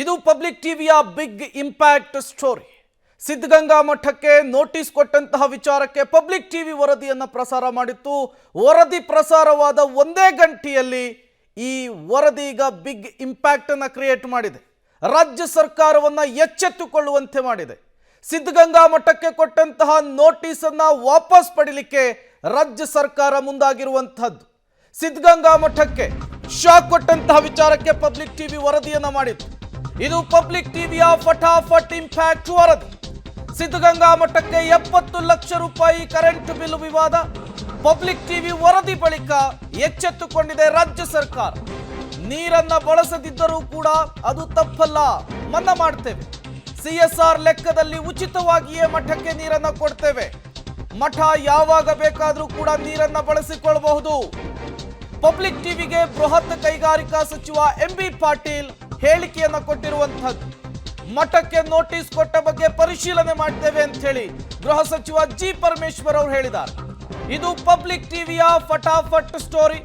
ಇದು ಪಬ್ಲಿಕ್ ಟಿವಿಯ big impact story. Siddaganga ಮಠಕ್ಕೆ ನೋಟಿಸ್ ಕೊಟ್ಟಂತಹ ವಿಚಾರಕ್ಕೆ ಪಬ್ಲಿಕ್ ಟಿವಿ ವರದಿಯನ್ನು ಪ್ರಸಾರ ಮಾಡಿತ್ತು. ವರದಿ ಪ್ರಸಾರವಾದ ಒಂದೇ ಗಂಟೆಯಲ್ಲಿ ಈ ವರದಿ ಈಗ ಬಿಗ್ ಇಂಪ್ಯಾಕ್ಟ್ ಅನ್ನು ಕ್ರಿಯೇಟ್ ಮಾಡಿದೆ. ರಾಜ್ಯ ಸರ್ಕಾರವನ್ನು ಎಚ್ಚೆತ್ತುಕೊಳ್ಳುವಂತೆ ಮಾಡಿದೆ. ಸಿದ್ಧಗಂಗಾ ಮಠಕ್ಕೆ ಕೊಟ್ಟಂತಹ ನೋಟಿಸ್ ಅನ್ನ ವಾಪಸ್ ಪಡೆಯಲಿಕ್ಕೆ ರಾಜ್ಯ ಸರ್ಕಾರ ಮುಂದಾಗಿರುವಂತಹದ್ದು. ಸಿದ್ಧಗಂಗಾ ಮಠಕ್ಕೆ ಶಾಕ್ ಕೊಟ್ಟಂತಹ ವಿಚಾರಕ್ಕೆ ಪಬ್ಲಿಕ್ ಟಿವಿ ವರದಿಯನ್ನ ಮಾಡಿತ್ತು. ಇದು ಪಬ್ಲಿಕ್ ಟಿವಿಯ ಫಟಾಫಟ್ ಇಂಪ್ಯಾಕ್ಟ್ ವರದಿ. ಸಿದ್ಧಗಂಗಾ ಮಠಕ್ಕೆ 70 ಲಕ್ಷ ರೂಪಾಯಿ ಕರೆಂಟ್ ಬಿಲ್ ವಿವಾದ. ಪಬ್ಲಿಕ್ ಟಿವಿ ವರದಿ ಬಳಿಕ ಎಚ್ಚೆತ್ತುಕೊಂಡಿದೆ ರಾಜ್ಯ ಸರ್ಕಾರ. ನೀರನ್ನ ಬಳಸದಿದ್ದರೂ ಕೂಡ ಅದು ತಪ್ಪಲ್ಲ, ಮನ್ನಾ ಮಾಡ್ತೇವೆ. CSR ಲೆಕ್ಕದಲ್ಲಿ ಉಚಿತವಾಗಿಯೇ ಮಠಕ್ಕೆ ನೀರನ್ನ ಕೊಡ್ತೇವೆ. ಮಠ ಯಾವಾಗ ಬೇಕಾದರೂ ಕೂಡ ನೀರನ್ನ ಬಳಸಿಕೊಳ್ಳಬಹುದು. ಪಬ್ಲಿಕ್ ಟಿವಿಗೆ ಬೃಹತ್ ಕೈಗಾರಿಕಾ ಸಚಿವ MB ಪಾಟೀಲ್ ಹೇಳಿಕೆಯನ್ನ ಕೊಟ್ಟಿರುವಂತಹದ್ದು. ಮಠಕ್ಕೆ ನೋಟಿಸ್ ಕೊಟ್ಟ ಬಗ್ಗೆ ಪರಿಶೀಲನೆ ಮಾಡ್ತೇವೆ ಅಂತ ಹೇಳಿ ಗೃಹ ಸಚಿವ G ಪರಮೇಶ್ವರ್ ಅವರು ಹೇಳಿದ್ದಾರೆ. ಇದು ಪಬ್ಲಿಕ್ ಟಿವಿಯ ಫಟಾಫಟ್ story,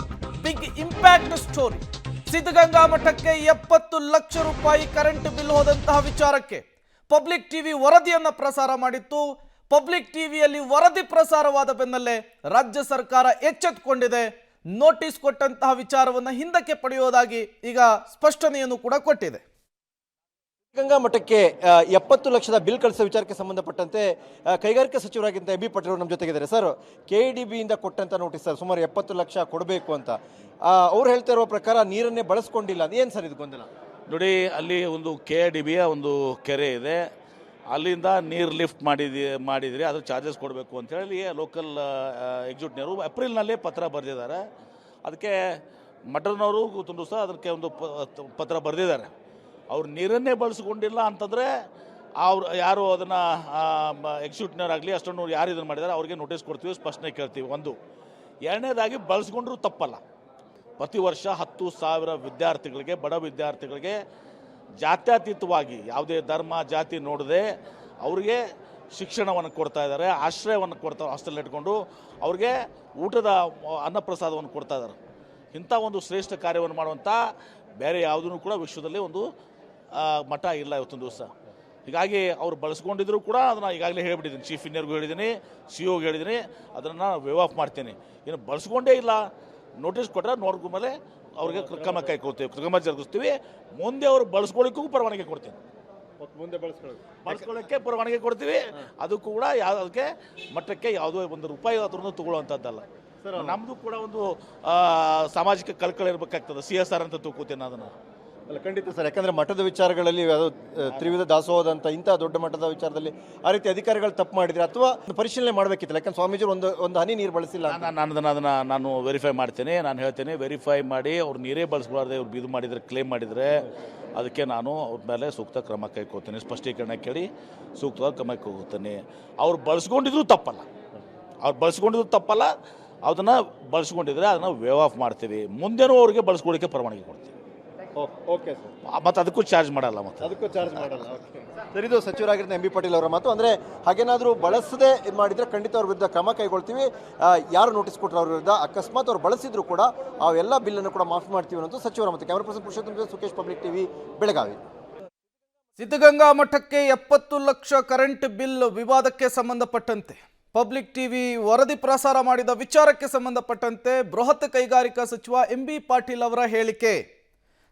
big impact story. Siddaganga ಮಠಕ್ಕೆ 70 ಲಕ್ಷ ರೂಪಾಯಿ ಕರೆಂಟ್ ಬಿಲ್ ಹೋದಂತಹ ವಿಚಾರಕ್ಕೆ ಪಬ್ಲಿಕ್ ಟಿವಿ ವರದಿಯನ್ನ ಪ್ರಸಾರ ಮಾಡಿತ್ತು. ಪಬ್ಲಿಕ್ ಟಿವಿಯಲ್ಲಿ ವರದಿ ಪ್ರಸಾರವಾದ ಬೆನ್ನಲ್ಲೇ ರಾಜ್ಯ ಸರ್ಕಾರ ಎಚ್ಚೆತ್ತುಕೊಂಡಿದೆ. ನೋಟಿಸ್ ಕೊಟ್ಟಂತಹ ವಿಚಾರವನ್ನು ಹಿಂದಕ್ಕೆ ಪಡೆಯುವುದಾಗಿ ಈಗ ಸ್ಪಷ್ಟನೆಯನ್ನು ಕೂಡ ಕೊಟ್ಟಿದೆ. ಸಿದ್ಧಗಂಗಾ ಮಠಕ್ಕೆ 70 ಲಕ್ಷದ ಬಿಲ್ ಕಳಿಸೋ ವಿಚಾರಕ್ಕೆ ಸಂಬಂಧಪಟ್ಟಂತೆ ಕೈಗಾರಿಕಾ ಸಚಿವರಾಗಿದ್ದ MB ಪಾಟೀಲ್ ನಮ್ಮ ಜೊತೆಗಿದ್ದಾರೆ. ಸರ್, KEDB ಇಂದ ಕೊಟ್ಟಂತ ನೋಟಿಸ್ ಸರ್, ಸುಮಾರು 70 ಲಕ್ಷ ಕೊಡಬೇಕು ಅಂತ ಅವ್ರು ಹೇಳ್ತಾ ಇರುವ ಪ್ರಕಾರ ನೀರನ್ನೇ ಬಳಸ್ಕೊಂಡಿಲ್ಲ. ಏನು ಸರ್ ಇದು ಗೊಂದಲ? ನೋಡಿ, ಅಲ್ಲಿ ಒಂದು KEDBಯ ಒಂದು ಕೆರೆ ಇದೆ, ಅಲ್ಲಿಂದ ನೀರು ಲಿಫ್ಟ್ ಮಾಡಿದ್ರಿ ಅದ್ರ ಚಾರ್ಜಸ್ ಕೊಡಬೇಕು ಅಂತೇಳಿ ಲೋಕಲ್ ಎಕ್ಸಿಕ್ಯೂಟಿವ್ನವರು ಏಪ್ರಿಲ್ನಲ್ಲೇ ಪತ್ರ ಬರೆದಿದ್ದಾರೆ. ಅದಕ್ಕೆ ಮಠದವರು ತುಂಬ ಸಹ ಅದಕ್ಕೆ ಒಂದು ಪತ್ರ ಬರೆದಿದ್ದಾರೆ. ಅವ್ರು ನೀರನ್ನೇ ಬಳಸ್ಕೊಂಡಿಲ್ಲ ಅಂತಂದರೆ ಅವ್ರು ಯಾರು ಅದನ್ನು ಎಕ್ಸಿಕ್ಯೂಟಿವ್ನವರಾಗಲಿ ಅಷ್ಟೊಂದು ಯಾರು ಇದನ್ನು ಮಾಡಿದ್ದಾರೆ ಅವ್ರಿಗೆ ನೋಟಿಸ್ ಕೊಡ್ತೀವಿ, ಸ್ಪಷ್ಟನೆ ಕೇಳ್ತೀವಿ. ಒಂದು ಎರಡನೇದಾಗಿ ಬಳಸ್ಕೊಂಡ್ರೂ ತಪ್ಪಲ್ಲ. ಪ್ರತಿ ವರ್ಷ 10,000 ವಿದ್ಯಾರ್ಥಿಗಳಿಗೆ, ಬಡ ವಿದ್ಯಾರ್ಥಿಗಳಿಗೆ ಜಾತ್ಯತೀತವಾಗಿ ಯಾವುದೇ ಧರ್ಮ ಜಾತಿ ನೋಡದೆ ಅವ್ರಿಗೆ ಶಿಕ್ಷಣವನ್ನು ಕೊಡ್ತಾ ಇದ್ದಾರೆ, ಆಶ್ರಯವನ್ನು ಕೊಡ್ತಾರೆ. ಹಾಸ್ಟೆಲ್ ಇಟ್ಕೊಂಡು ಅವ್ರಿಗೆ ಊಟದ ಅನ್ನಪ್ರಸಾದವನ್ನು ಕೊಡ್ತಾ ಇದ್ದಾರೆ. ಇಂಥ ಒಂದು ಶ್ರೇಷ್ಠ ಕಾರ್ಯವನ್ನು ಮಾಡುವಂಥ ಬೇರೆ ಯಾವುದೂ ಕೂಡ ವಿಶ್ವದಲ್ಲಿ ಒಂದು ಮಠ ಇಲ್ಲ ಇವತ್ತೊಂದು ದಿವಸ. ಹೀಗಾಗಿ ಅವ್ರು ಬಳಸ್ಕೊಂಡಿದ್ರು ಕೂಡ ಅದನ್ನು ಈಗಾಗಲೇ ಹೇಳಿಬಿಟ್ಟಿದ್ದೀನಿ, ಚೀಫ್ ಇಂಜಿನಿಯರ್ಗೂ ಹೇಳಿದ್ದೀನಿ, COಗೆ ಹೇಳಿದ್ದೀನಿ, ಅದನ್ನು ವೇವ್ ಆಫ್ ಮಾಡ್ತೀನಿ. ಇನ್ನು ಬಳಸ್ಕೊಂಡೇ ಇಲ್ಲ, ನೋಟಿಸ್ ಕೊಟ್ಟರೆ ನೋಡ್ಕೊಂಡ ಮೇಲೆ ಅವ್ರಿಗೆ ಕ್ರಮ ಕೈಗೊಳ್ತೀವಿ, ಕ್ರಮ ಜರುಗಿಸ್ತೀವಿ. ಮುಂದೆ ಅವರು ಬಳಸ್ಕೊಳ್ಳಿಕ್ಕೂ ಪರವಾನಗಿ ಕೊಡ್ತೀನಿ, ಮುಂದೆ ಬಳಸ್ಕೊಳ್ಳೋಕ್ಕೆ ಪರವಾನಗಿ ಕೊಡ್ತೀವಿ. ಅದು ಕೂಡ ಅದಕ್ಕೆ ಮಟ್ಟಕ್ಕೆ ಯಾವುದೋ ಒಂದು ರೂಪಾಯಿ ಅದನ್ನು ತಗೊಳ್ಳುವಂಥದ್ದಲ್ಲ. ನಮ್ಮದು ಕೂಡ ಒಂದು ಸಾಮಾಜಿಕ ಕಳಕಳಿ ಇರಬೇಕಾಗ್ತದೆ. CSR ಅಂತ ತಗೋತೀನಿ ಅದನ್ನು. ಅಲ್ಲ, ಖಂಡಿತ ಸರ್. ಯಾಕಂದರೆ ಮಠದ ವಿಚಾರಗಳಲ್ಲಿ ಅದು ತ್ರಿವಿಧ ದಾಸೋಹದಂತ ಇಂಥ ದೊಡ್ಡ ಮಠದ ವಿಚಾರದಲ್ಲಿ ಆ ರೀತಿ ಅಧಿಕಾರಿಗಳು ತಪ್ಪು ಮಾಡಿದರೆ ಅಥವಾ ಪರಿಶೀಲನೆ ಮಾಡಬೇಕಿತ್ತು. ಯಾಕಂದ್ರೆ ಸ್ವಾಮೀಜಿ ಒಂದು ಹನಿ ನೀರು ಬಳಸಿಲ್ಲ. ನಾನು ವೆರಿಫೈ ಮಾಡ್ತೇನೆ, ನಾನು ಹೇಳ್ತೇನೆ. ವೆರಿಫೈ ಮಾಡಿ ಅವ್ರು ನೀರೇ ಬಳಸ್ಬಾರ್ದೆ ಅವ್ರು ಇದು ಮಾಡಿದರೆ, ಕ್ಲೇಮ್ ಮಾಡಿದರೆ ಅದಕ್ಕೆ ನಾನು ಅವ್ರ ಮೇಲೆ ಸೂಕ್ತ ಕ್ರಮ ಕೈಗೊಳ್ತೀನಿ, ಸ್ಪಷ್ಟೀಕರಣ ಕೇಳಿ ಸೂಕ್ತವಾಗಿ ಕ್ರಮ ಕೈಗೊಳ್ತೀನಿ. ಅವ್ರು ಬಳಸ್ಕೊಂಡಿದ್ರು ತಪ್ಪಲ್ಲ, ಅದನ್ನು ಬಳಸ್ಕೊಂಡಿದ್ರೆ ಅದನ್ನು ವೇವ್ ಆಫ್ ಮಾಡ್ತೀವಿ. ಮುಂದೆನೂ ಅವ್ರಿಗೆ ಬಳಸ್ಕೊಳ್ಳಿಕ್ಕೆ ಪರವಾನಗಿ ಕೊಡ್ತೀವಿ. Okay sir. ಮತ್ತು ಅದಕ್ಕೂ ಚಾರ್ಜ್ ಮಾಡಲ್ಲ. ಸರ್, ಇದು ಸಚಿವರಾಗಿದ್ದ MB ಪಾಟೀಲ್ ಅವರ ಮಾತು. ಅಂದರೆ ಹಾಗೇನಾದರೂ ಬಳಸದೆ ಇದು ಮಾಡಿದರೆ ಖಂಡಿತ ಅವ್ರ ವಿರುದ್ಧ ಕ್ರಮ ಕೈಗೊಳ್ತೀವಿ. ಯಾರು ನೋಟಿಸ್ ಕೊಟ್ಟರು ಅವ್ರ ವಿರುದ್ಧ, ಅಕಸ್ಮಾತ್ ಅವ್ರು ಬಳಸಿದ್ರು ಕೂಡ ಅವೆಲ್ಲ ಬಿಲ್ಲನ್ನು ಕೂಡ ಮಾಫಿ ಮಾಡ್ತೀವಿ ಅನ್ನೋದು ಸಚಿವರ ಮತ್ತು ಕ್ಯಾಮರಾ ಪರ್ಸನ್ ಪುರುಷೋತ್ತಮ ಸುಖೇಶ್, ಪಬ್ಲಿಕ್ ಟಿವಿ, ಬೆಳಗಾವಿ. ಸಿದ್ಧಗಂಗಾ ಮಠಕ್ಕೆ 70 ಲಕ್ಷ ಕರೆಂಟ್ ಬಿಲ್ ವಿವಾದಕ್ಕೆ ಸಂಬಂಧಪಟ್ಟಂತೆ ಪಬ್ಲಿಕ್ ಟಿವಿ ವರದಿ ಪ್ರಸಾರ ಮಾಡಿದ ವಿಚಾರಕ್ಕೆ ಸಂಬಂಧಪಟ್ಟಂತೆ ಬೃಹತ್ ಕೈಗಾರಿಕಾ ಸಚಿವ MB ಪಾಟೀಲ್ ಅವರ ಹೇಳಿಕೆ.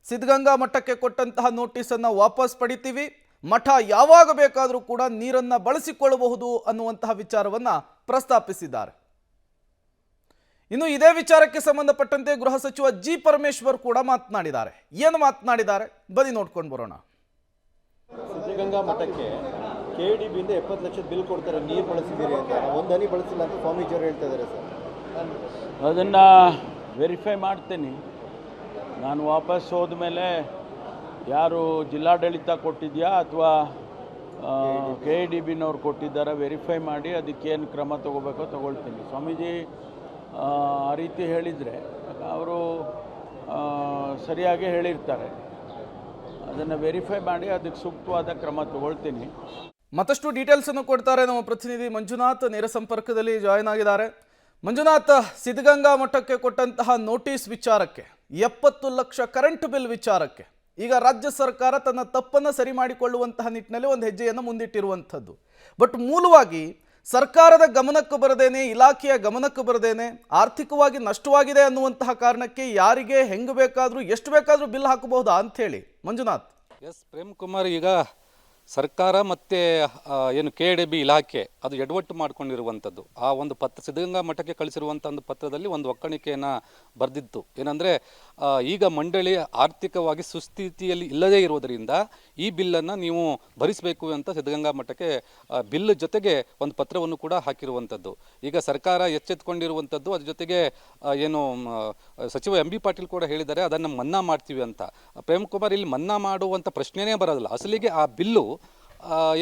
ಸಿದ್ಧಗಂಗಾ ಮಠಕ್ಕೆ ಕೊಟ್ಟಂತಹ ನೋಟಿಸನ್ನು ವಾಪಸ್ ಪಡಿತೀವಿ, ಮಠ ಯಾವಾಗ ಬೇಕಾದರೂ ಕೂಡ ನೀರನ್ನು ಬಳಸಿಕೊಳ್ಳಬಹುದು ಅನ್ನುವಂತಹ ವಿಚಾರವನ್ನು ಪ್ರಸ್ತಾಪಿಸಿದ್ದಾರೆ. ಇನ್ನು ಇದೇ ವಿಚಾರಕ್ಕೆ ಸಂಬಂಧಪಟ್ಟಂತೆ ಗೃಹ ಸಚಿವ G ಪರಮೇಶ್ವರ್ ಕೂಡ ಮಾತನಾಡಿದ್ದಾರೆ. ಏನು ಮಾತನಾಡಿದ್ದಾರೆ ಬನ್ನಿ ನೋಡ್ಕೊಂಡು ಬರೋಣ. ಸಿದ್ಧಗಂಗಾ ಮಠಕ್ಕೆ KEDB ಇಂದ 70 ಲಕ್ಷದ ಬಿಲ್ ಕೊಡ್ತಾರೆ, ನೀರು ಬಳಸಿದ್ದೀರಿ ಅಂತ. ಒಂದು ಹನಿ ಬಳಸಿಲ್ಲ ಅಂತ ಸ್ವಾಮೀಜಿಯವರು ಹೇಳ್ತಾ ಇದ್ದಾರೆ ಸರ್. ಅದನ್ನು ವೆರಿಫೈ ಮಾಡ್ತೀನಿ. ನಾನು ವಾಪಸ್ ಹೋದ್ಮೇಲೆ ಯಾರು ಜಿಲ್ಲಾಡಳಿತ ಕೊಟ್ಟಿದೆಯಾ ಅಥವಾ KEDBನವ್ರು ಕೊಟ್ಟಿದ್ದಾರೆ ವೆರಿಫೈ ಮಾಡಿ ಅದಕ್ಕೇನು ಕ್ರಮ ತೊಗೋಬೇಕೋ ತೊಗೊಳ್ತೀನಿ. ಸ್ವಾಮೀಜಿ ಆ ರೀತಿ ಹೇಳಿದರೆ ಅವರು ಸರಿಯಾಗಿ ಹೇಳಿರ್ತಾರೆ. ಅದನ್ನು ವೆರಿಫೈ ಮಾಡಿ ಅದಕ್ಕೆ ಸೂಕ್ತವಾದ ಕ್ರಮ ತೊಗೊಳ್ತೀನಿ. ಮತ್ತಷ್ಟು ಡೀಟೇಲ್ಸ್ ಅನ್ನು ಕೊಡ್ತಾರೆ ನಮ್ಮ ಪ್ರತಿನಿಧಿ ಮಂಜುನಾಥ್, ನೇರ ಸಂಪರ್ಕದಲ್ಲಿ ಜಾಯ್ನ್ ಆಗಿದ್ದಾರೆ. ಮಂಜುನಾಥ್, ಸಿದ್ಧಗಂಗಾ ಮಠಕ್ಕೆ ಕೊಟ್ಟಂತಹ ನೋಟಿಸ್ ವಿಚಾರಕ್ಕೆ, 70 ಲಕ್ಷ ಕರೆಂಟ್ ಬಿಲ್ ವಿಚಾರಕ್ಕೆ ಈಗ ರಾಜ್ಯ ಸರ್ಕಾರ ತನ್ನ ತಪ್ಪನ್ನು ಸರಿ ಮಾಡಿಕೊಳ್ಳುವಂತಹ ನಿಟ್ಟಿನಲ್ಲಿ ಒಂದು ಹೆಜ್ಜೆಯನ್ನು ಮುಂದಿಟ್ಟಿರುವಂಥದ್ದು. ಬಟ್ ಮೂಲವಾಗಿ ಸರ್ಕಾರದ ಗಮನಕ್ಕೆ ಬರದೇನೆ, ಇಲಾಖೆಯ ಗಮನಕ್ಕೆ ಬರದೇನೆ ಆರ್ಥಿಕವಾಗಿ ನಷ್ಟವಾಗಿದೆ ಅನ್ನುವಂತಹ ಕಾರಣಕ್ಕೆ ಯಾರಿಗೆ ಹೆಂಗೆ ಬೇಕಾದರೂ ಎಷ್ಟು ಬೇಕಾದರೂ ಬಿಲ್ ಹಾಕಬಹುದಾ ಅಂಥೇಳಿ ಮಂಜುನಾಥ್. ಎಸ್ ಪ್ರೇಮ್ ಕುಮಾರ್, ಈಗ ಸರ್ಕಾರ ಮತ್ತು ಏನು KDB ಇಲಾಖೆ ಅದು ಎಡವಟ್ಟು ಮಾಡಿಕೊಂಡಿರುವಂಥದ್ದು. ಆ ಒಂದು ಸಿದ್ಧಗಂಗಾ ಮಠಕ್ಕೆ ಕಳಿಸಿರುವಂಥ ಒಂದು ಪತ್ರದಲ್ಲಿ ಒಂದು ಒಕ್ಕಣಿಕೆಯನ್ನು ಬರೆದಿತ್ತು. ಏನಂದರೆ ಈಗ ಮಂಡಳಿ ಆರ್ಥಿಕವಾಗಿ ಸುಸ್ಥಿತಿಯಲ್ಲಿ ಇಲ್ಲದೇ ಇರೋದರಿಂದ ಈ ಬಿಲ್ಲನ್ನು ನೀವು ಭರಿಸಬೇಕು ಅಂತ ಸಿದ್ಧಗಂಗಾ ಮಠಕ್ಕೆ ಬಿಲ್ ಜೊತೆಗೆ ಒಂದು ಪತ್ರವನ್ನು ಕೂಡ ಹಾಕಿರುವಂಥದ್ದು. ಈಗ ಸರ್ಕಾರ ಎಚ್ಚೆತ್ತುಕೊಂಡಿರುವಂಥದ್ದು. ಅದ್ರ ಜೊತೆಗೆ ಏನು ಸಚಿವ MB ಪಾಟೀಲ್ ಕೂಡ ಹೇಳಿದ್ದಾರೆ ಅದನ್ನು ಮನ್ನಾ ಮಾಡ್ತೀವಿ ಅಂತ. ಪ್ರೇಮ್ ಕುಮಾರ್, ಇಲ್ಲಿ ಮನ್ನಾ ಮಾಡುವಂಥ ಪ್ರಶ್ನೆನೇ ಬರೋದಿಲ್ಲ. ಅಸಲಿಗೆ ಆ ಬಿಲ್ಲು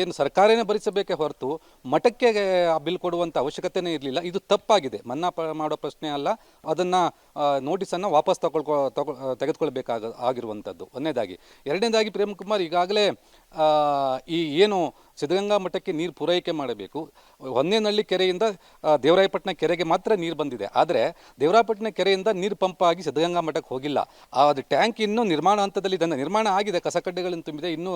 ಏನು ಸರ್ಕಾರನೇ ಭರಿಸಬೇಕೇ ಹೊರತು ಮಠಕ್ಕೆ ಆ ಬಿಲ್ ಕೊಡುವಂಥ ಅವಶ್ಯಕತೆಯೇ ಇರಲಿಲ್ಲ. ಇದು ತಪ್ಪಾಗಿದೆ. ಮನ್ನಾ ಮಾಡೋ ಪ್ರಶ್ನೆ ಅಲ್ಲ, ಅದನ್ನು ನೋಟಿಸನ್ನು ವಾಪಸ್ ತೆಗೆದುಕೊಳ್ಬೇಕಾಗಿರುವಂಥದ್ದು ಒಂದನೇದಾಗಿ. ಎರಡನೇದಾಗಿ ಪ್ರೇಮ್ ಕುಮಾರ್, ಈಗಾಗಲೇ ಈ ಏನು ಸಿದ್ಧಗಂಗಾ ಮಠಕ್ಕೆ ನೀರು ಪೂರೈಕೆ ಮಾಡಬೇಕು, ಹೊನ್ನೇನಹಳ್ಳಿ ಕೆರೆಯಿಂದ ದೇವರಾಯಪಟ್ಟಣ ಕೆರೆಗೆ ಮಾತ್ರ ನೀರು ಬಂದಿದೆ. ಆದರೆ ದೇವರಾಯಪಟ್ಟಣ ಕೆರೆಯಿಂದ ನೀರು ಪಂಪ್ ಆಗಿ ಸಿದ್ಧಗಂಗಾ ಮಠಕ್ಕೆ ಹೋಗಿಲ್ಲ. ಅದು ಟ್ಯಾಂಕ್ ಇನ್ನೂ ನಿರ್ಮಾಣ ಹಂತದಲ್ಲಿ ನಿರ್ಮಾಣ ಆಗಿದೆ, ಕಸಕಡ್ಡೆಗಳನ್ನು ತುಂಬಿದೆ, ಇನ್ನೂ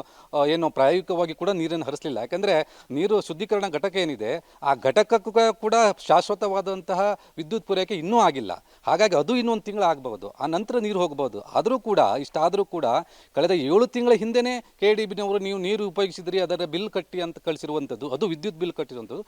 ಏನು ಪ್ರಾಯೋಗಿಕವಾಗಿ ಕೂಡ ನೀರನ್ನು ಹರಿಸಲಿಲ್ಲ. ಯಾಕಂದರೆ ನೀರು ಶುದ್ಧೀಕರಣ ಘಟಕ ಏನಿದೆ ಆ ಘಟಕಕ್ಕೂ ಕೂಡ ಶಾಶ್ವತವಾದಂತಹ ವಿದ್ಯುತ್ ಪೂರೈಕೆ ಇನ್ನೂ ಆಗಿಲ್ಲ. ಹಾಗಾಗಿ ಅದು ಇನ್ನೊಂದು ತಿಂಗಳು ಆಗಬಹುದು, ಆ ನಂತರ ನೀರು ಹೋಗಬಹುದು. ಆದರೂ ಕೂಡ ಇಷ್ಟಾದರೂ ಕೂಡ ಕಳೆದ 7 ತಿಂಗಳ ಹಿಂದೆಯೇ KDBನವರು ನೀವು ನೀರು ಉಪಯೋಗಿಸಿದ್ರಿ, ಅದರ ಬಿಲ್ ಕಟ್ಟಿ ಅಂತ ಕಳಿಸಿರುವಂಥದ್ದು, ಅದು ವಿದ್ಯುತ್ ಬಿಲ್ ಕಟ್ಟಿರುವಂಥದ್ದು.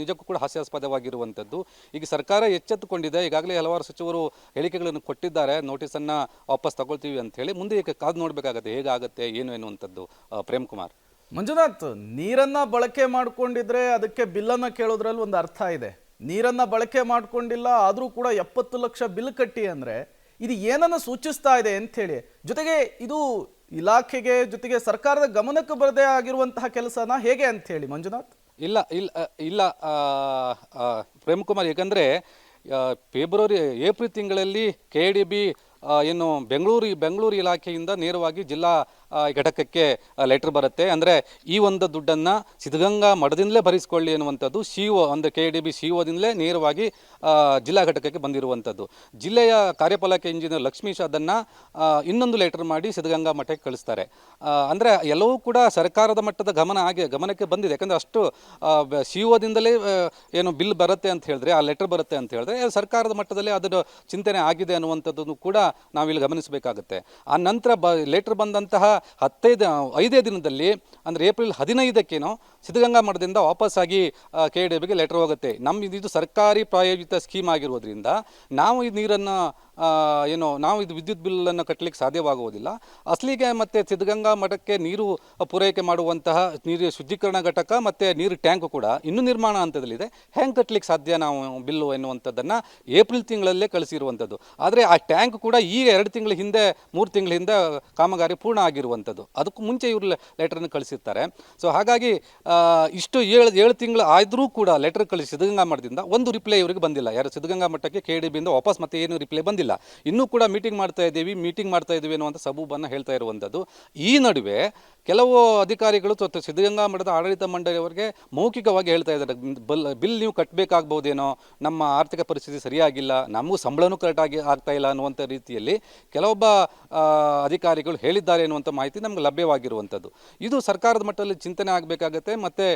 ನಿಜಕ್ಕೂ ಕೂಡ ಹಾಸ್ಯಾಸ್ಪದವಾಗಿರುವಂಥದ್ದು. ಈಗ ಸರ್ಕಾರ ಎಚ್ಚೆತ್ತುಕೊಂಡಿದೆ. ಈಗಾಗಲೇ ಹಲವಾರು ಸಚಿವರು ಹೇಳಿಕೆಗಳನ್ನು ಕೊಟ್ಟಿದ್ದಾರೆ, ನೋಟಿಸನ್ನು ವಾಪಸ್ ತಗೊಳ್ತೀವಿ ಅಂತ ಹೇಳಿ. ಮುಂದೆ ಕಾದು ನೋಡಬೇಕಾಗತ್ತೆ ಹೇಗಾಗುತ್ತೆ ಏನು ಎನ್ನುವಂಥದ್ದು. ಪ್ರೇಮ್ ಕುಮಾರ್. ಮಂಜುನಾಥ್, ನೀರನ್ನ ಬಳಕೆ ಮಾಡ್ಕೊಂಡಿದ್ರೆ ಅದಕ್ಕೆ ಬಿಲ್ಲನ್ನು ಕೇಳೋದ್ರಲ್ಲಿ ಒಂದು ಅರ್ಥ ಇದೆ. ನೀರನ್ನ ಬಳಕೆ ಮಾಡ್ಕೊಂಡಿಲ್ಲ ಆದರೂ ಕೂಡ 70 ಲಕ್ಷ ಬಿಲ್ ಕಟ್ಟಿ ಅಂದರೆ ಇದು ಏನನ್ನು ಸೂಚಿಸ್ತಾ ಇದೆ ಅಂಥೇಳಿ. ಜೊತೆಗೆ ಇದು ಇಲಾಖೆಗೆ ಜೊತೆಗೆ ಸರ್ಕಾರದ ಗಮನಕ್ಕೆ ಬರದೇ ಆಗಿರುವಂತಹ ಕೆಲಸನ ಹೇಗೆ ಅಂಥೇಳಿ ಮಂಜುನಾಥ್. ಇಲ್ಲ ಇಲ್ಲ ಇಲ್ಲ ಪ್ರೇಮ್ ಕುಮಾರ್, ಯಾಕಂದರೆ ಏಪ್ರಿಲ್ ತಿಂಗಳಲ್ಲಿ KDB ಏನು ಬೆಂಗಳೂರು ಇಲಾಖೆಯಿಂದ ನೇರವಾಗಿ ಜಿಲ್ಲಾ ಘಟಕಕ್ಕೆ ಲೆಟರ್ ಬರುತ್ತೆ. ಅಂದರೆ ಈ ಒಂದು ದುಡ್ಡನ್ನು ಸಿದ್ಧಗಂಗಾ ಮಠದಿಂದಲೇ ಭರಿಸಿಕೊಳ್ಳಿ ಎನ್ನುವಂಥದ್ದು KDB CO ನೇರವಾಗಿ ಜಿಲ್ಲಾ ಘಟಕಕ್ಕೆ ಬಂದಿರುವಂಥದ್ದು. ಜಿಲ್ಲೆಯ ಕಾರ್ಯಪಾಲಕ ಇಂಜಿನಿಯರ್ ಲಕ್ಷ್ಮೀಶ್ ಅದನ್ನು ಇನ್ನೊಂದು ಲೆಟರ್ ಮಾಡಿ ಸಿದ್ಧಗಂಗಾ ಮಠಕ್ಕೆ ಕಳಿಸ್ತಾರೆ. ಅಂದರೆ ಎಲ್ಲವೂ ಕೂಡ ಸರ್ಕಾರದ ಮಟ್ಟದ ಗಮನಕ್ಕೆ ಬಂದಿದೆ. ಯಾಕಂದರೆ ಅಷ್ಟು CO ಏನು ಬಿಲ್ ಬರುತ್ತೆ ಅಂತ ಹೇಳಿದ್ರೆ, ಆ ಲೆಟರ್ ಬರುತ್ತೆ ಅಂತ ಹೇಳಿದ್ರೆ ಸರ್ಕಾರದ ಮಟ್ಟದಲ್ಲಿ ಅದರ ಚಿಂತನೆ ಆಗಿದೆ ಅನ್ನುವಂಥದ್ದನ್ನು ಕೂಡ ನಾವಿಲ್ಲಿ ಗಮನಿಸಬೇಕಾಗುತ್ತೆ. ಆ ನಂತರ ಲೆಟರ್ ಬಂದಂತಹ 5 ದಿನದಲ್ಲಿ, ಅಂದರೆ ಏಪ್ರಿಲ್ 15ಕ್ಕೇನೋ ಸಿದ್ಧಗಂಗಾ ಮಠದಿಂದ ವಾಪಸ್ಸಾಗಿ KDBಗೆ ಲೆಟರ್ ಹೋಗುತ್ತೆ. ಇದು ಸರ್ಕಾರಿ ಪ್ರಾಯೋಜಿತ ಸ್ಕೀಮ್ ಆಗಿರೋದ್ರಿಂದ ನಾವು ಈ ನೀರನ್ನು ನಾವು ಇದು ವಿದ್ಯುತ್ ಬಿಲ್ಲನ್ನು ಕಟ್ಟಲಿಕ್ಕೆ ಸಾಧ್ಯವಾಗುವುದಿಲ್ಲ. ಅಸಲಿಗೆ ಮತ್ತು ಸಿದ್ಧಗಂಗಾ ಮಠಕ್ಕೆ ನೀರು ಪೂರೈಕೆ ಮಾಡುವಂತಹ ನೀರು ಶುದ್ಧೀಕರಣ ಘಟಕ ಮತ್ತು ನೀರು ಟ್ಯಾಂಕ್ ಕೂಡ ಇನ್ನೂ ನಿರ್ಮಾಣ ಹಂತದಲ್ಲಿದೆ. ಹೆಂಗೆ ಕಟ್ಟಲಿಕ್ಕೆ ಸಾಧ್ಯ ನಾವು ಬಿಲ್ಲು ಎನ್ನುವಂಥದ್ದನ್ನು ಏಪ್ರಿಲ್ ತಿಂಗಳಲ್ಲೇ ಕಳಿಸಿರುವಂಥದ್ದು. ಆದರೆ ಆ ಟ್ಯಾಂಕ್ ಕೂಡ ಈಗ 2 ತಿಂಗಳ ಹಿಂದೆ 3 ತಿಂಗಳ ಹಿಂದೆ ಕಾಮಗಾರಿ ಪೂರ್ಣ ಆಗಿರುವಂಥದ್ದು. ಅದಕ್ಕೂ ಮುಂಚೆ ಇವರು ಲೆಟರನ್ನು ಕಳಿಸಿರ್ತಾರೆ. ಸೊ ಹಾಗಾಗಿ ಇಷ್ಟು 7 ತಿಂಗಳು ಆದರೂ ಕೂಡ ಲೆಟರ್ ಕಳಿಸಿ ಸಿದ್ಧಗಂಗಾ ಮಠದಿಂದ ಒಂದು ರಿಪ್ಲೈ ಇವರಿಗೆ ಬಂದಿಲ್ಲ. ಯಾರು ಸಿದ್ಧಗಂಗಾ ಮಠಕ್ಕೆ KDBಯಿಂದ ವಾಪಸ್ ಮತ್ತೆ ಏನು ರಿಪ್ಲೈ ಬಂದಿಲ್ಲ. ಇನ್ನೂ ಕೂಡ ಮೀಟಿಂಗ್ ಮಾಡ್ತಾ ಇದ್ದೀವಿ ಅನ್ನುವಂಥ ಸಬೂಬನ್ನು ಹೇಳ್ತಾ ಇರುವಂಥದ್ದು. ಈ ನಡುವೆ ಕೆಲವು ಅಧಿಕಾರಿಗಳು ಸಿದ್ಧಗಂಗಾ ಮಠದ ಆಡಳಿತ ಮಂಡಳಿಯವರಿಗೆ ಮೌಖಿಕವಾಗಿ ಹೇಳ್ತಾ ಇದ್ದಾರೆ, ಬಿಲ್ ನೀವು ಕಟ್ಟಬೇಕಾಗ್ಬೋದೇನೋ, ನಮ್ಮ ಆರ್ಥಿಕ ಪರಿಸ್ಥಿತಿ ಸರಿಯಾಗಿಲ್ಲ, ನಮಗೂ ಸಂಬಳನೂ ಕರೆಕ್ಟಾಗಿ ಆಗ್ತಾ ಇಲ್ಲ ಅನ್ನುವಂಥ ರೀತಿಯಲ್ಲಿ ಕೆಲವೊಬ್ಬ ಅಧಿಕಾರಿಗಳು ಹೇಳಿದ್ದಾರೆ ಎನ್ನುವಂಥ ಮಾಹಿತಿ ನಮ್ಗೆ ಲಭ್ಯವಾಗಿರುವಂಥದ್ದು. ಇದು ಸರ್ಕಾರದ ಮಟ್ಟದಲ್ಲಿ ಚಿಂತನೆ ಆಗಬೇಕಾಗತ್ತೆ, ಮತ್ತು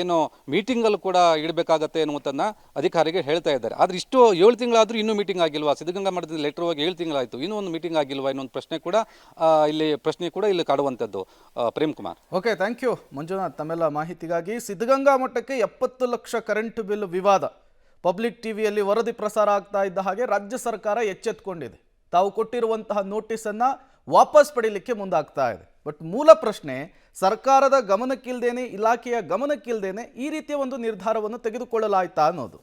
ಏನು ಮೀಟಿಂಗಲ್ಲೂ ಕೂಡ ಇಡಬೇಕಾಗತ್ತೆ ಎನ್ನುವಂಥದ್ದನ್ನ ಅಧಿಕಾರಿಗಳು ಹೇಳ್ತಾ ಇದ್ದಾರೆ. ಆದರೆ ಇಷ್ಟು 7 ತಿಂಗಳಾದರೂ ಇನ್ನೂ ಮೀಟಿಂಗ್ ಆಗಿಲ್ವಾ? ಸಿದ್ಧಗಂಗಾ ಮಠದ ಲೆಟರ್ ಹೋಗಿ 7 ತಿಂಗಳಾಯಿತು, ಇನ್ನೂ ಒಂದು ಮೀಟಿಂಗ್ ಆಗಿಲ್ವಾ ಇನ್ನೊಂದು ಪ್ರಶ್ನೆ ಕೂಡ ಇಲ್ಲಿ ಕಾಡುವಂಥದ್ದು. Prem Kumar. Okay, thank you Manjunath ತಮ್ಮೆಲ್ಲ ಮಾಹಿತಿಗಾಗಿ. ಸಿದ್ಧಗಂಗಾ ಮಠಕ್ಕೆ 70 ಲಕ್ಷ ಕರೆಂಟ್ ಬಿಲ್ ವಿವಾದ ಪಬ್ಲಿಕ್ ಟಿವಿಯಲ್ಲಿ ವರದಿ ಪ್ರಸಾರ ಆಗ್ತಾ ಇದ್ದ ಹಾಗೆ ರಾಜ್ಯ ಸರ್ಕಾರ ಎಚ್ಚೆತ್ತುಕೊಂಡಿದೆ. ತಾವು ಕೊಟ್ಟಿರುವಂತಹ ನೋಟಿಸನ್ನು ವಾಪಸ್ ಪಡೀಲಿಕ್ಕೆ ಮುಂದಾಗ್ತಾ ಇದೆ. ಬಟ್ ಮೂಲ ಪ್ರಶ್ನೆ, ಸರ್ಕಾರದ ಗಮನಕ್ಕಿಲ್ದೇನೆ, ಇಲಾಖೆಯ ಗಮನಕ್ಕಿಲ್ದೇನೆ ಈ ರೀತಿಯ ಒಂದು ನಿರ್ಧಾರವನ್ನು ತೆಗೆದುಕೊಳ್ಳಲಾಯ್ತಾ ಅನ್ನೋದು.